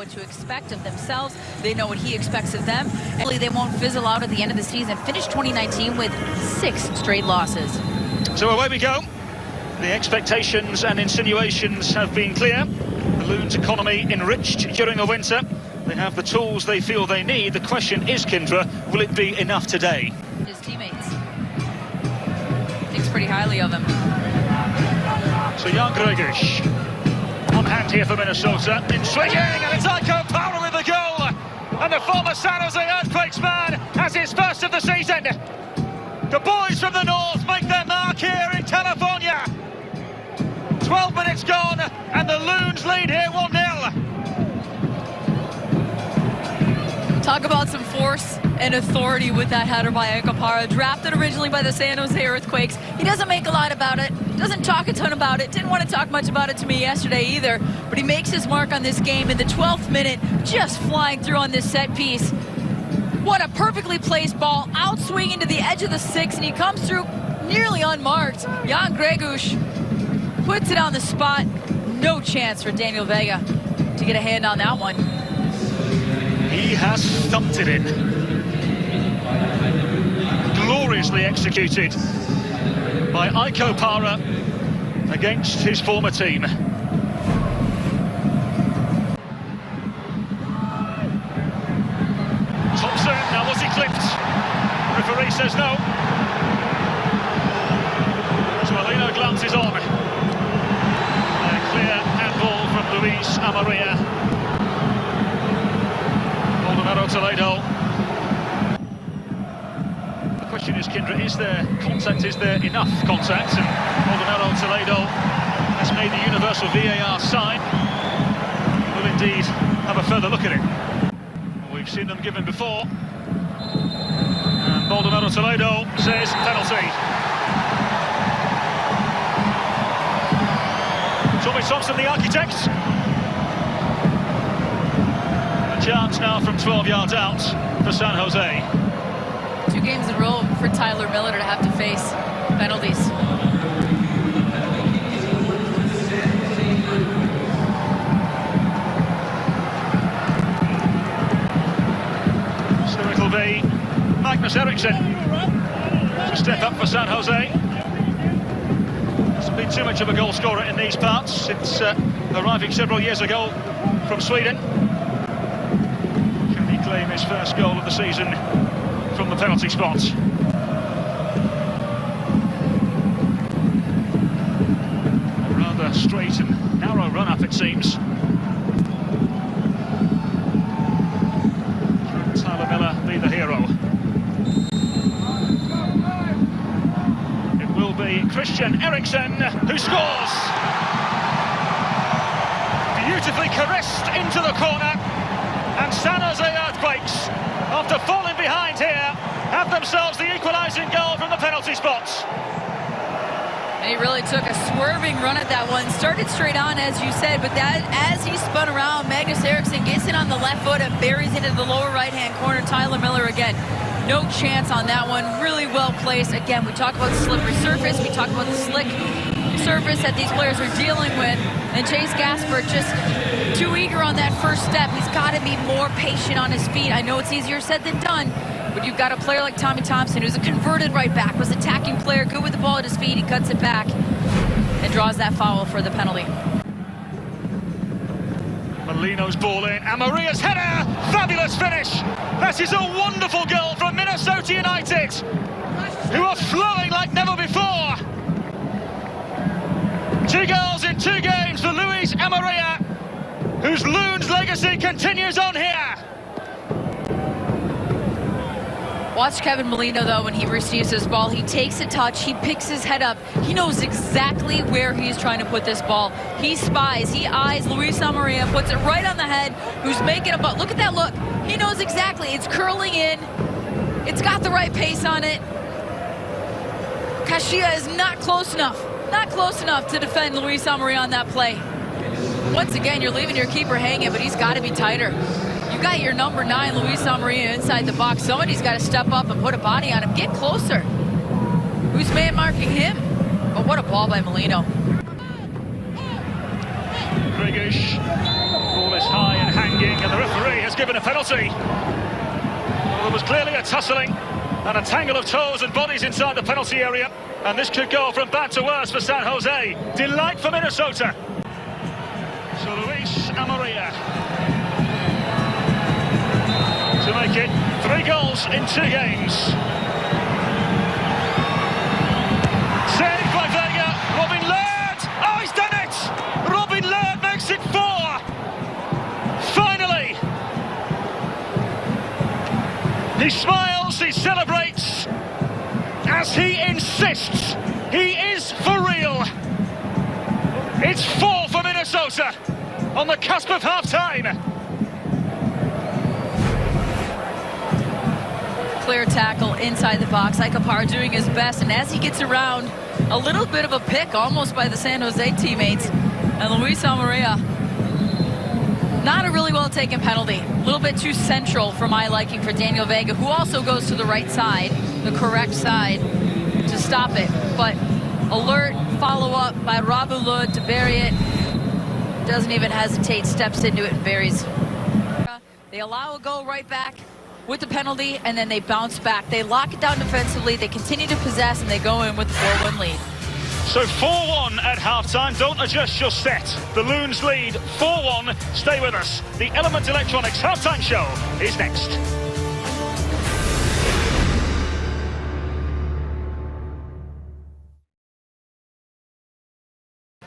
what to expect of themselves. They know what he expects of them. And they won't fizzle out at the end of the season. Finish 2019 with 6 straight losses. So away we go. The expectations and insinuations have been clear. The Loons economy enriched during the winter. They have the tools they feel they need. The question is, Kindra, will it be enough today? His teammates thinks pretty highly of him. So Jan Gregus on hand here for Minnesota. In swinging, and it's Iko Power with the goal. And the former San Jose Earthquakes man has his first of the season. The boys from the north make their mark here in California. 12 minutes gone, and the Loons lead here 1-0. Talk about some force and authority with that header by Iko Power. Drafted originally by the San Jose Earthquakes. He doesn't make a lot about it, doesn't talk a ton about it, didn't want to talk much about it to me yesterday either, but he makes his mark on this game in the 12th minute, just flying through on this set piece. What a perfectly placed ball, out swinging to the edge of the 6, and he comes through nearly unmarked. Jan Gregus puts it on the spot. No chance for Daniel Vega to get a hand on that one. He has thumped it in. Gloriously executed by Iko Power against his former team. Thompson, now was he clipped? Referee says no. As Molino glances on. A clear handball from Luis Amarilla. Toledo. The question is, Kindra, is there contact? Is there enough contact? And Maldonado Toledo has made the universal VAR sign. We'll indeed have a further look at it. We've seen them given before. And Maldonado Toledo says penalty. Tommy Thompson, the architect. Chance now from 12 yards out for San Jose. 2 games in a row for Tyler Miller to have to face penalties. So it'll be Magnus Eriksson to step up for San Jose. Hasn't been too much of a goal scorer in these parts since arriving several years ago from Sweden. Claim his first goal of the season from the penalty spot. A rather straight and narrow run-up, it seems. Can Tyler Miller be the hero? It will be Christian Eriksen who scores! Beautifully caressed into the corner. And San Jose Earthquakes, after falling behind here, have themselves the equalising goal from the penalty spot. And he really took a swerving run at that one. Started straight on, as you said, but that as he spun around, Magnus Eriksson gets it on the left foot and buries it into the lower right-hand corner. Tyler Miller again. No chance on that one. Really well placed. Again, we talk about the slippery surface. We talk about the slick surface that these players are dealing with. And Chase Gasper just too eager on that first step. He's got to be more patient on his feet. I know it's easier said than done, but you've got a player like Tommy Thompson, who's a converted right back, was attacking player, good with the ball at his feet. He cuts it back and draws that foul for the penalty. Molino's ball in, and Maria's header! Fabulous finish! That is a wonderful goal from Minnesota United, who are flowing like never before. 2 goals in 2 games for Luis Amarilla, whose Loons legacy continues on here. Watch Kevin Molino, though, when he receives this ball. He takes a touch, he picks his head up. He knows exactly where he's trying to put this ball. He spies, he eyes Luis Amarilla, puts it right on the head, who's making a ball. Look at that look. He knows exactly. It's curling in. It's got the right pace on it. Kashia is not close enough. Not close enough to defend Luis Amarilla on that play. Once again, you're leaving your keeper hanging, but he's got to be tighter. You got your number 9, Luis Amarilla, inside the box. Somebody's got to step up and put a body on him. Get closer. Who's man marking him? But what a ball by Molino. Gregus, ball is high and hanging. given a penalty. Well, there was clearly a tussling and a tangle of toes and bodies inside the penalty area, and this could go from bad to worse for San Jose. Delight for Minnesota. So Luis Amarilla to make it 3 goals in 2 games. Saved by Vega. Robin Lod. Oh, he's done it! Robin Lod makes it 4. Finally. He smiles, he celebrates, as he insists he is for real. It's 4 for Minnesota on the cusp of half-time. Clear tackle inside the box. Aikapar doing his best, and as he gets around, a little bit of a pick almost by the San Jose teammates. And Luis Amarilla, not a really well taken penalty. A little bit too central for my liking for Daniel Vega, who also goes to the right side, the correct side, to stop it. But alert follow-up by Robin Lod to bury it. Doesn't even hesitate, steps into it and buries. They allow a goal right back with the penalty, and then they bounce back. They lock it down defensively, they continue to possess, and they go in with the 4-1 lead. So 4-1 at half-time. Don't adjust your set. The Loons lead 4-1. Stay with us. The Element Electronics half-time show is next.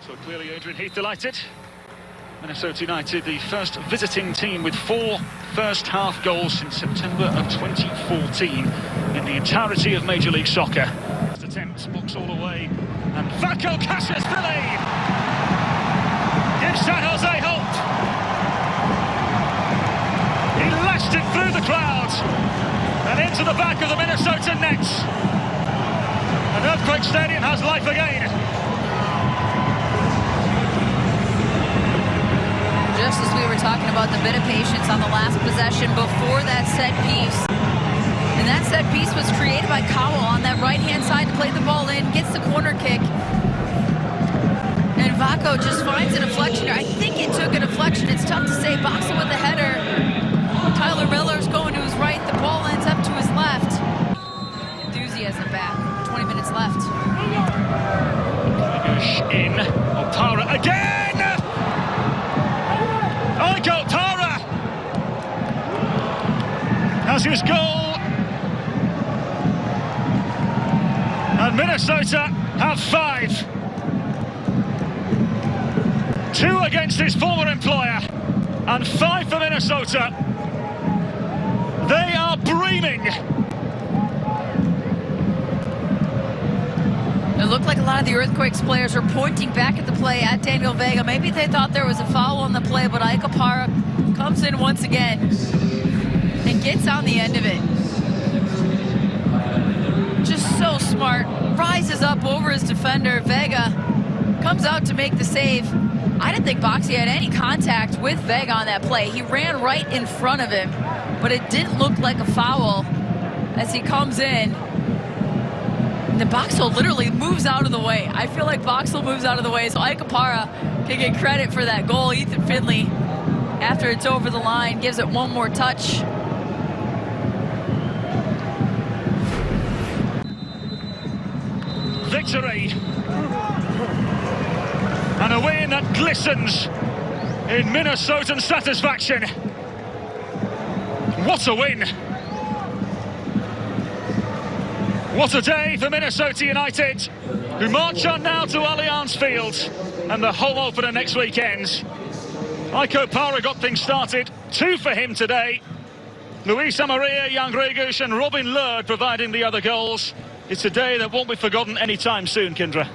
So clearly Adrian Heath delighted. Minnesota United, the first visiting team with 4 first-half goals since September of 2014 in the entirety of Major League Soccer. First attempt, box all the way, and Vaco Casasvili gives San Jose hope. He lashed it through the crowd and into the back of the Minnesota net. And Earthquake Stadium has life again. Just as we were talking about the bit of patience on the last possession before that set piece. And that set piece was created by Cowell on that right-hand side to play the ball in, gets the corner kick. And Vaco just finds a deflection. I think it took a deflection. It's tough to say. Boxing with the header. Tyler Miller's going to his right. The ball ends up to his left. Enthusiasm back. 20 minutes left. In. Opara again! Para has his goal, and Minnesota have 5. 2 against his former employer, and 5 for Minnesota. They are breaming. It looked like a lot of the Earthquakes players were pointing back at the play at Daniel Vega. Maybe they thought there was a foul on the play, but Aikapara comes in once again and gets on the end of it. Just so smart. Rises up over his defender. Vega comes out to make the save. I didn't think Boxy had any contact with Vega on that play. He ran right in front of him, but it didn't look like a foul as he comes in. And the Boxel literally moves out of the way. I feel like Boxel moves out of the way, so Aikapara can get credit for that goal. Ethan Finley, after it's over the line, gives it one more touch. Victory. And a win that glistens in Minnesotan satisfaction. What a win. What a day for Minnesota United, who march on now to Allianz Field and the home opener next weekend. Aikapara got things started. 2 for him today. Luis Amarilla, Jan Gregus and Robin Lod providing the other goals. It's a day that won't be forgotten anytime soon, Kindra.